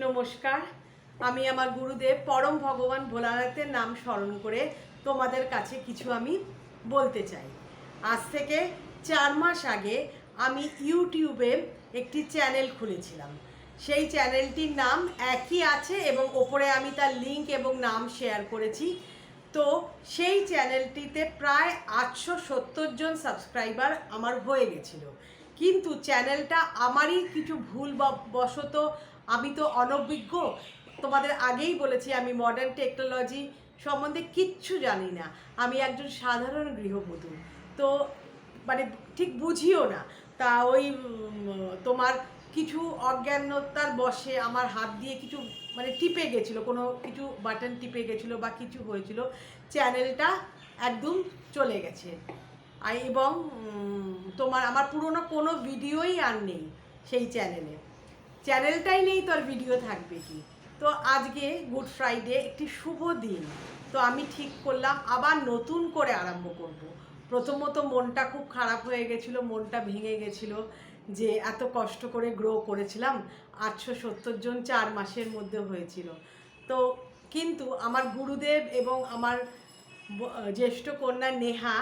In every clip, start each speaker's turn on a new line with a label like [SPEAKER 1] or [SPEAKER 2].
[SPEAKER 1] নমস্কার। আমি আমার গুরুদেব পরম ভগবান ভোলানাথের নাম স্মরণ করে তোমাদের কাছে কিছু আমি বলতে চাই। আজ থেকে 4 মাস আগে আমি ইউটিউবে একটি চ্যানেল খুলেছিলাম। সেই চ্যানেলটির নাম একই আছে এবং ওপরে আমি তার লিংক এবং নাম শেয়ার করেছি। তো সেই চ্যানেলটিতে প্রায় 870 জন সাবস্ক্রাইবার আমার হয়ে গেছিলো, কিন্তু চ্যানেলটা আমারই কিছু ভুল বশত, আমি তো অনভিজ্ঞ, তোমাদের আগেই বলেছি আমি মডার্ন টেকনোলজি সম্বন্ধে কিচ্ছু জানি না। আমি একজন সাধারণ গৃহবধূ, তো মানে ঠিক বুঝিও না। তা ওই তোমার কিছু অজ্ঞানতার বশে আমার হাত দিয়ে কিছু মানে টিপে গেছিলো, কোনো কিছু বাটন টিপে গেছিলো বা কিছু হয়েছিল, চ্যানেলটা একদম চলে গেছে। এবং তোমার আমার পুরনো কোনো ভিডিওই আর নেই সেই চ্যানেলটাই নেই, তো আর ভিডিও থাকবে কি। তো আজকে গুড ফ্রাইডে, একটি শুভ দিন। তো আমি ঠিক করলাম আবার নতুন করে আরম্ভ করব। প্রথমত মনটা খুব খারাপ হয়ে গেছিলো, মনটা ভেঙে গেছিলো যে এত কষ্ট করে গ্রো করেছিলাম, 870 জন 4 মাসের মধ্যে হয়েছিল। তো কিন্তু আমার গুরুদেব এবং আমার জ্যেষ্ঠ কন্যা নেহা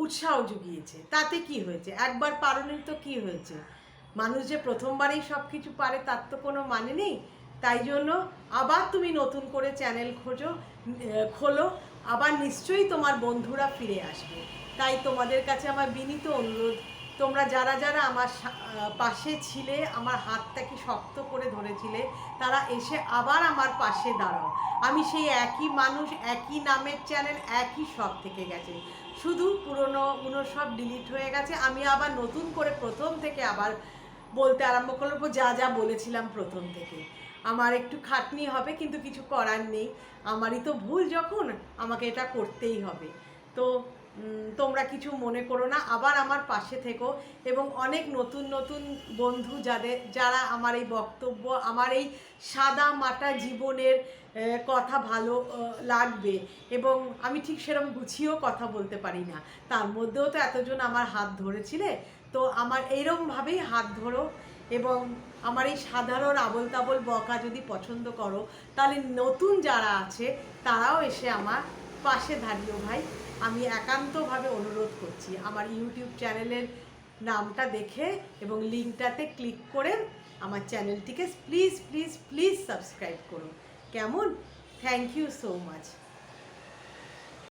[SPEAKER 1] উৎসাহ জুগিয়েছে। তাতে কি হয়েছে, একবার পারোনি তো কি হয়েছে, মানুষ যে প্রথমবারেই সব কিছু পারে তার তো কোনো মানে নেই। তাই জন্য আবার তুমি নতুন করে চ্যানেল খোলো, আবার নিশ্চয়ই তোমার বন্ধুরা ফিরে আসবে। তাই তোমাদের কাছে আমার বিনীত অনুরোধ, তোমরা যারা যারা আমার পাশে ছিলে, আমার হাতটাকে শক্ত করে ধরেছিলে, তারা এসে আবার আমার পাশে দাঁড়াও। আমি সেই একই মানুষ, একই নামের চ্যানেল, একই সব থেকে গেছে, শুধু পুরোনোগুলো সব ডিলিট হয়ে গেছে। আমি আবার নতুন করে প্রথম থেকে আবার বলতে আরম্ভ করবো যা যা বলেছিলাম প্রথম থেকে। আমার একটু খাটনি হবে, কিন্তু কিছু করার নেই, আমারই তো ভুল, যখন আমাকে এটা করতেই হবে। তো তোমরা কিছু মনে করো না, আবার আমার পাশে থেকো। এবং অনেক নতুন নতুন বন্ধু যারা আমার এই বক্তব্য, আমার এই সাদা মাটা জীবনের কথা ভালো লাগবে, এবং আমি ঠিক সেরকম গুছিয়েও কথা বলতে পারি না, তার মধ্যেও তো এতজন আমার হাত ধরেছিলে, তো আমার এইরকমভাবেই হাত ধরো। এবং আমার এই সাধারণ আবল তাবল বকা যদি পছন্দ করো, তাহলে নতুন যারা আছে তারাও এসে আমার পাশে দাঁড়িও ভাই। আমি একান্তভাবে অনুরোধ করছি, আমার ইউটিউব চ্যানেলের নামটা দেখে এবং লিঙ্কটাতে ক্লিক করে আমার চ্যানেলটিকে প্লিজ প্লিজ প্লিজ সাবস্ক্রাইব করুন, কেমন? Thank you so much.